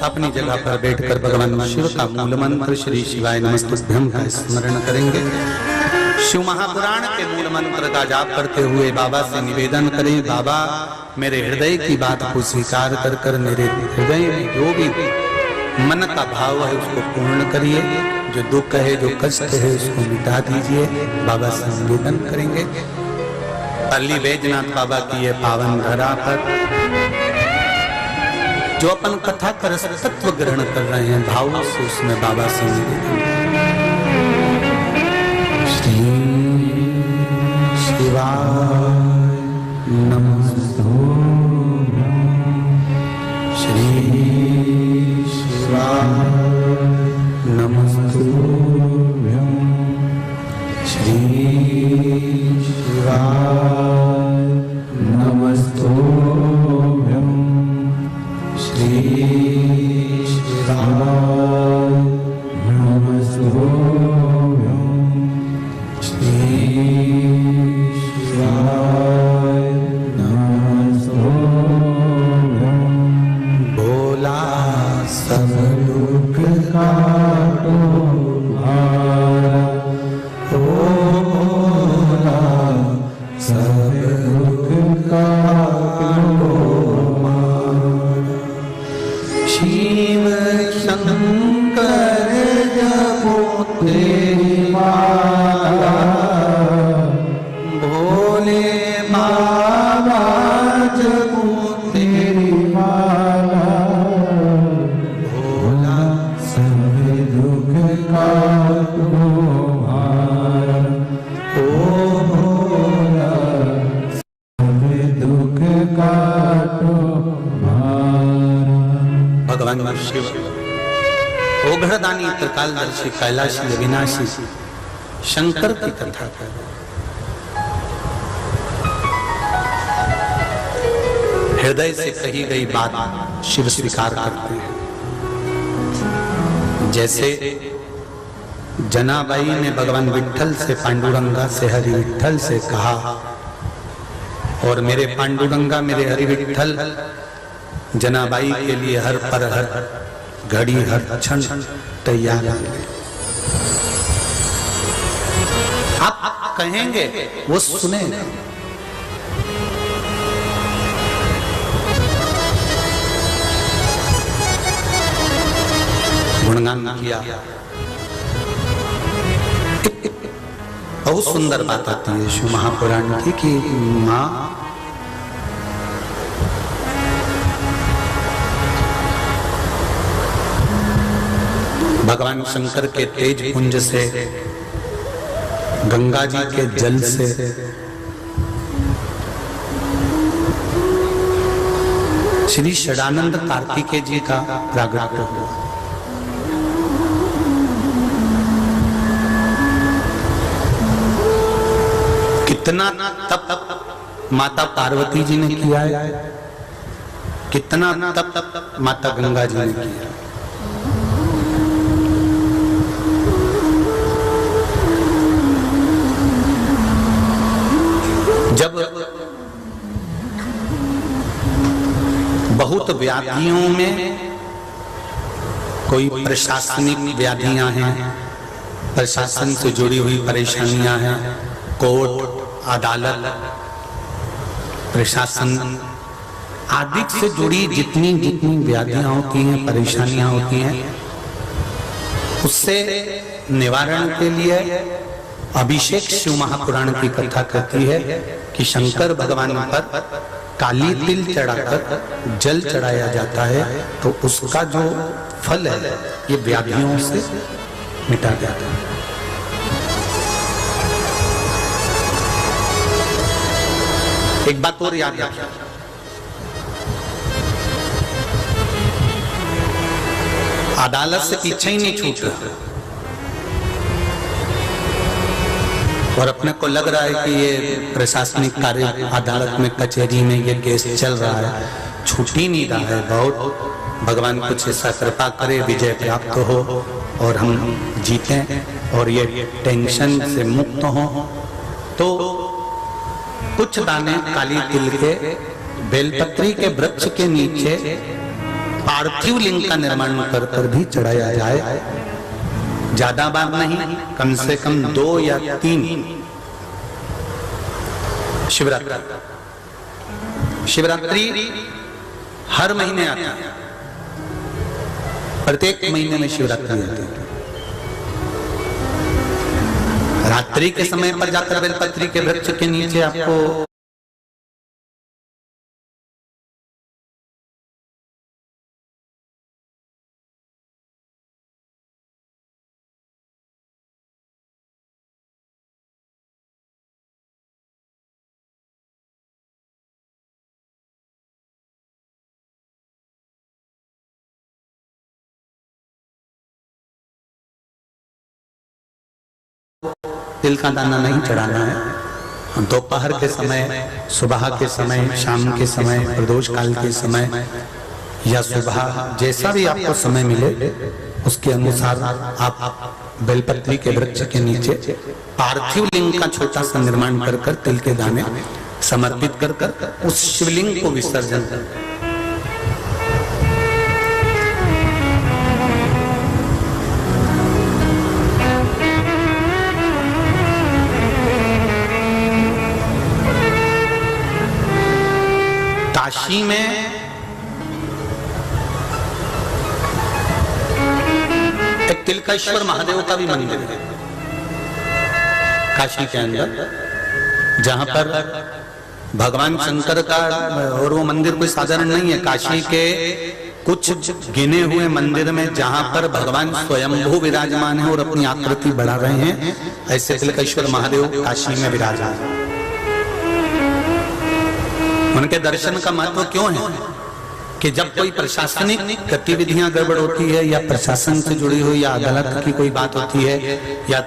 अपनी जगह पर बैठकर भगवान शिव का मूल मंत्र श्री शिवाय नमस्तुभ्यं का स्मरण करेंगे। शिव महापुराण के मूल मंत्र का जाप करते हुए बाबा से निवेदन करें, बाबा मेरे हृदय की बात को स्वीकार कर कर मेरे हृदय में जो भी मन का भाव है उसको पूर्ण करिए, जो दुख है जो कष्ट है उसको मिटा दीजिए। बाबा से निवेदन करेंगे। अली बैजनाथ बाबा की ये पावन धरा पर जो अपन कथा कर तत्व ग्रहण कर रहे हैं भाव से, उसमें बाबा से निवेदन श्री शिवाय नमस्तुभ्यं, श्री शिवाय नमस्तुभ्यं, श्री शिवाय नमस्तुभ्यं, श्री शिवाय नमस्तुभ्यं, श्री शिवाय नमस्तुभ्यं। भोला सब दुख काटो भारा, ओ भोला सब दुख काटो भारा। शिव शंकर जपो तेरी माला, भोले बाबा जपो तेरी माला, भोला सब दुख काटो भारा, ओ भोला सब दुख काटो भारा। भगवान शिव ओघड़दानी त्रिकालदर्शी कैलाशी अविनाशी शंकर की कथा कर हृदय से कही गई बात शिव स्वीकार करते हैं। जैसे जनाबाई ने भगवान विट्ठल से पांडुरंगा से हरि विट्ठल से कहा, और मेरे पांडुरंगा मेरे हरि विट्ठल जनाबाई के लिए हर पर हर घड़ी हर क्षण तैयार है। आप कहेंगे वो सुनेगा। गुणगान किया, बहुत सुंदर बात आती है शिव महापुराण की कि माँ भगवान शंकर के तेज पुंज से गंगा जी के जल से श्री षडानंद कार्तिकेय जी का प्रागट्य हुआ। कितना तप माता पार्वती जी ने किया है, कितना तप माता गंगा जी ने किया। जब बहुत व्याधियों में कोई प्रशासनिक व्याधियां हैं, प्रशासन से जुड़ी हुई परेशानियां हैं, कोर्ट अदालत प्रशासन आदि से जुड़ी जितनी जितनी व्याधियां होती हैं, परेशानियां होती हैं, उससे निवारण के लिए अभिषेक शिव महापुराण की कथा कहती है कि शंकर भगवान पर काली तिल चढ़ाकर जल चढ़ाया जाता है तो उसका जो फल है ये व्याधियों से मिटा जाता है। एक बात और याद रखिए, अदालत से पीछे ही नहीं छूट रहा और अपने को लग रहा है कि ये प्रशासनिक कार्य अदालत में कचहरी में ये केस चल रहा है, छूट ही नहीं रहा है। बहुत भगवान कुछ ऐसा कृपा करे, विजय प्राप्त हो और हम जीतें और ये टेंशन से मुक्त हो। तो कुछ दाने काली तिल के बेलपत्री के वृक्ष के नीचे पार्थिव लिंग का निर्माण कर कर भी चढ़ाया जाए। ज्यादा बार नहीं, कम से कम 2 या 3 शिवरात्रि हर महीने आती है, प्रत्येक महीने में शिवरात्रि आती है। रात्रि के समय पर जाकर बेलपत्री के वृक्ष के नीचे आपको तिल का दाना नहीं चढ़ाना है। दोपहर के समय, सुबह के समय, शाम के समय, प्रदोष काल के समय या सुबह, जैसा भी आपको समय मिले उसके अनुसार आप बेलपत्री के वृक्ष के नीचे पार्थिव लिंग का छोटा सा निर्माण कर कर तिल के दाने समर्पित कर कर उस शिवलिंग को विसर्जन कर। काशी में एक तिलकेश्वर महादेव का भी मंदिर है काशी के अंदर, जहां पर भगवान शंकर का, और वो मंदिर कोई साधारण नहीं है। काशी के कुछ गिने हुए मंदिर में जहां पर भगवान स्वयंभू विराजमान है और अपनी आकृति बढ़ा रहे हैं, ऐसे तिलकेश्वर महादेव काशी में विराजमान है। उनके दर्शन का महत्व क्यों है कि जब कोई प्रशासनिक गतिविधियां गड़बड़ होती है या प्रशासन से जुड़ी हुई या अदालत की कोई बात होती है या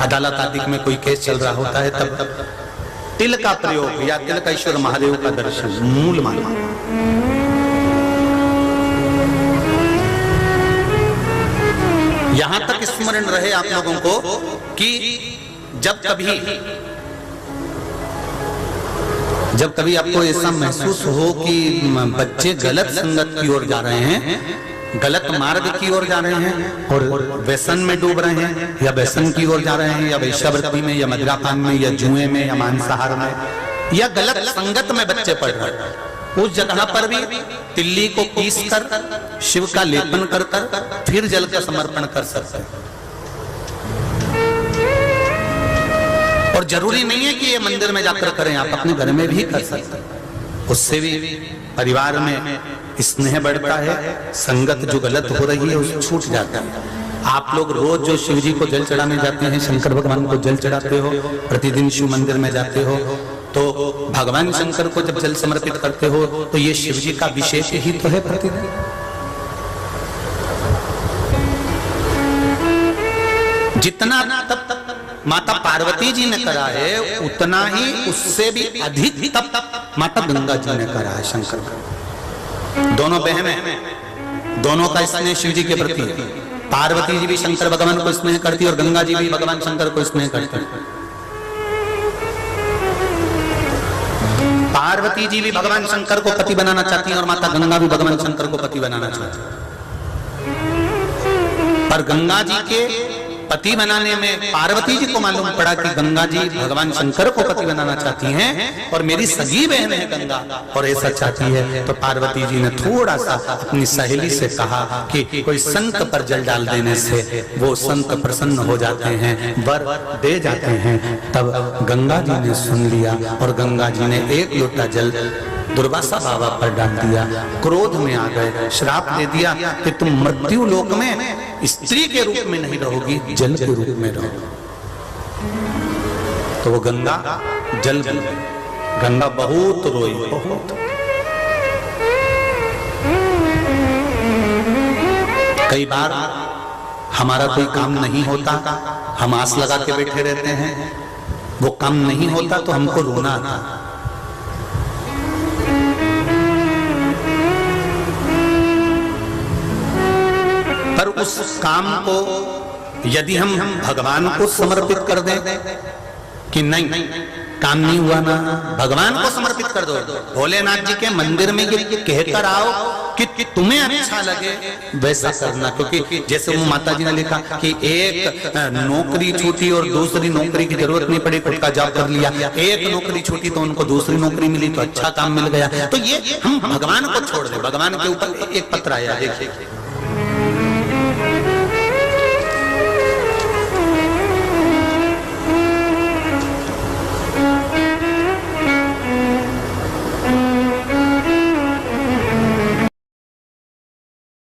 अदालत आदि में कोई केस चल रहा होता है, तब तिल का प्रयोग या तिलकेश्वर महादेव का दर्शन मूल माना। यहां तक स्मरण रहे आप लोगों को कि जब कभी आपको ऐसा महसूस हो कि बच्चे गलत संगत की ओर जा रहे हैं, गलत मार्ग की ओर जा रहे हैं और व्यसन में डूब रहे हैं, या व्यसन की ओर जा रहे हैं, या वेश्यावृत्ति में, या मदिरापान में, या जुए में, या मांसाहार में, या गलत संगत में बच्चे पड़ रहे हैं, उस जगह पर भी तिल्ली को पीस कर शिव का लेपन कर कर फिर जल का समर्पण कर सकते हैं। और जरूरी नहीं है कि ये मंदिर में जाकर करें, आप अपने घर में भी कर सकते हैं। उससे भी परिवार में स्नेह बढ़ता है, संगत जो गलत हो रही है उस छूट जाता है। आप लोग रोज जो शिव जी को जल चढ़ाने जाते हैं, शंकर भगवान को जल चढ़ाते हो, प्रतिदिन शिव मंदिर में जाते हो, तो भगवान शंकर को जब जल समर्पित करते हो तो ये शिव जी का विशेष ही तो है प्रतिदिन। जितना तब माता पार्वती जी ने करा है, उतना ही उससे भी अधिक तप माता गंगा जी ने करा है शंकर का। दोनों बहनें, दोनों का स्नेह शिव जी के प्रति। पार्वती जी भी शंकर भगवान को स्नेह करती और गंगा जी भी भगवान शंकर को स्नेह करती। पार्वती जी भी भगवान शंकर को पति बनाना चाहती हैं और माता गंगा भी भगवान शंकर को पति बनाना चाहती है। पर गंगा जी के पति बनाने में पार्वती जी को मालूम पड़ा कि गंगा जी भगवान शंकर को पति बनाना चाहती हैं और मेरी सगी बहन है गंगा और ऐसा चाहती है, तो पार्वती जी ने थोड़ा सा अपनी सहेली से कहा कि कोई संत पर जल डाल देने से वो संत प्रसन्न हो जाते हैं, वर दे जाते हैं। तब गंगा जी ने सुन लिया और गंगा जी ने 1 लोटा जल दुर्वासा बाबा पर डाल दिया। क्रोध में आ गए, श्राप दे दिया कि तुम मृत्यु लोक में स्त्री के रूप में नहीं रहोगी, जल के रूप में रहोगी। तो वो गंगा जल बन गई। गंगा बहुत रोई, बहुत। कई बार हमारा कोई काम नहीं होता, हम आस लगा के बैठे रहते हैं, वो काम नहीं होता तो हमको रोना आता। पर उस काम को यदि हम भगवान को समर्पित कर दें कि नहीं काम नहीं हुआ ना, भगवान को समर्पित कर दो। भोलेनाथ जी के मंदिर में ये कहकर आओ कि तुम्हें अच्छा लगे वैसा करना, क्योंकि जैसे वो माता जी ने लिखा कि एक नौकरी छूटी और दूसरी नौकरी की जरूरत नहीं पड़ी, खुद का जॉब कर लिया। एक नौकरी छूटी तो उनको दूसरी नौकरी मिली तो अच्छा काम मिल गया। तो ये हम भगवान को छोड़ दें। भगवान के ऊपर एक पत्र आया, देखिए